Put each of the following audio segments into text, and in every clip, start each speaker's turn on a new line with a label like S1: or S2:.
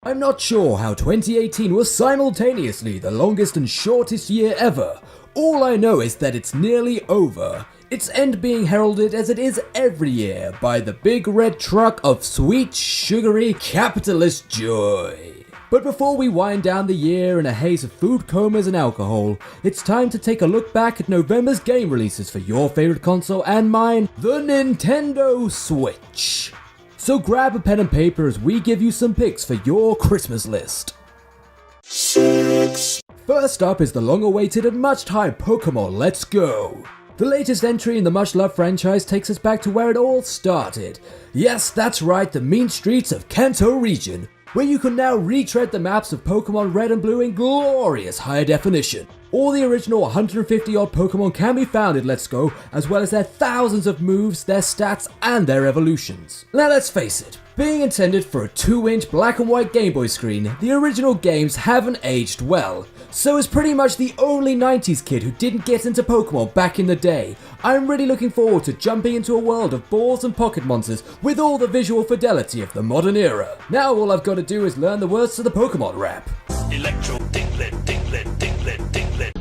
S1: I'm not sure how 2018 was simultaneously the longest and shortest year ever. All I know is that it's nearly over. Its end being heralded as it is every year by the big red truck of sweet, sugary, capitalist joy. But before we wind down the year in a haze of food comas and alcohol, it's time to take a look back at November's game releases for your favorite console and mine, the Nintendo Switch. So grab a pen and paper as we give you some picks for your Christmas list. CeX. First up is the long-awaited and much-hyped Pokemon Let's Go. The latest entry in the much-loved franchise takes us back to where it all started. Yes, that's right, the mean streets of Kanto region, where you can now retread the maps of Pokemon Red and Blue in glorious high definition. All the original 150 odd Pokemon can be found in Let's Go, as well as their thousands of moves, their stats, and their evolutions. Now let's face it, being intended for a 2-inch black and white Game Boy screen, the original games haven't aged well. So as pretty much the only 90s kid who didn't get into Pokemon back in the day, I'm really looking forward to jumping into a world of balls and pocket monsters with all the visual fidelity of the modern era. Now all I've got to do is learn the words to the Pokemon rap. Electro Dinklet, Dinklet, Dinklet, Dinklet.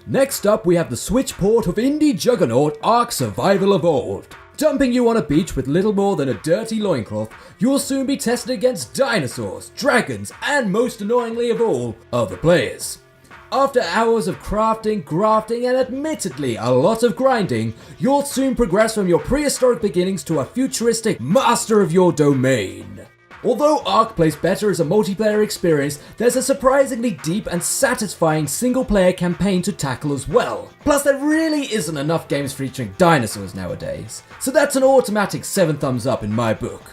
S1: Next up we have the Switch port of indie juggernaut Ark Survival Evolved. Dumping you on a beach with little more than a dirty loincloth, you'll soon be tested against dinosaurs, dragons, and most annoyingly of all, other players. After hours of crafting, grafting, and admittedly a lot of grinding, you'll soon progress from your prehistoric beginnings to a futuristic master of your domain. Although Ark plays better as a multiplayer experience, there's a surprisingly deep and satisfying single-player campaign to tackle as well. Plus, there really isn't enough games featuring dinosaurs nowadays, so that's an automatic 7 thumbs up in my book.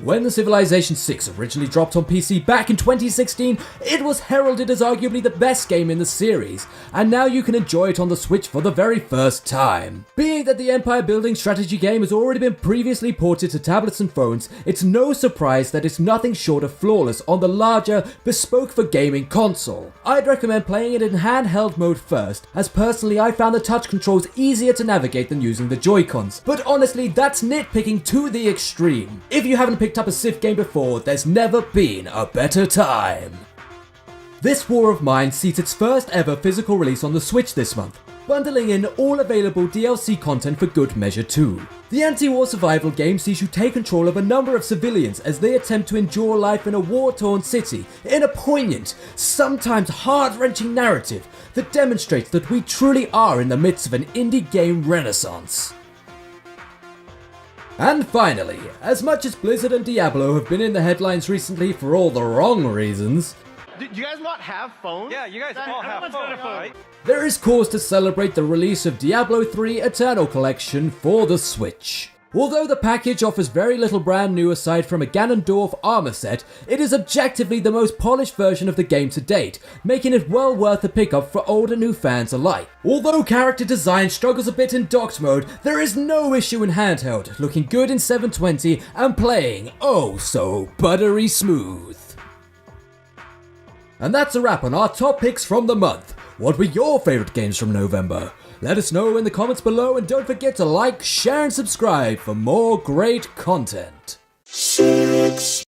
S1: When the Civilisation 6 originally dropped on PC back in 2016, it was heralded as arguably the best game in the series, and now you can enjoy it on the Switch for the very first time. Being that the empire building strategy game has already been previously ported to tablets and phones, it's no surprise that it's nothing short of flawless on the larger, bespoke for gaming console. I'd recommend playing it in handheld mode first, as personally I found the touch controls easier to navigate than using the Joy-Cons, but honestly that's nitpicking to the extreme. If you haven't picked up a Civ game before, there's never been a better time. This War of Mine sees its first ever physical release on the Switch this month, bundling in all available DLC content for good measure too. The anti-war survival game sees you take control of a number of civilians as they attempt to endure life in a war-torn city in a poignant, sometimes heart-wrenching narrative that demonstrates that we truly are in the midst of an indie game renaissance. And finally, as much as Blizzard and Diablo have been in the headlines recently for all the wrong reasons,
S2: do you guys not have phones?
S3: Yeah, you guys all have phones, right?
S1: There is cause to celebrate the release of Diablo 3 Eternal Collection for the Switch. Although the package offers very little brand new aside from a Ganondorf armor set, it is objectively the most polished version of the game to date, making it well worth a pickup for old and new fans alike. Although character design struggles a bit in docked mode, there is no issue in handheld, looking good in 720 and playing oh so buttery smooth. And that's a wrap on our top picks from the month. What were your favourite games from November? Let us know in the comments below, and don't forget to like, share and subscribe for more great content. CeX.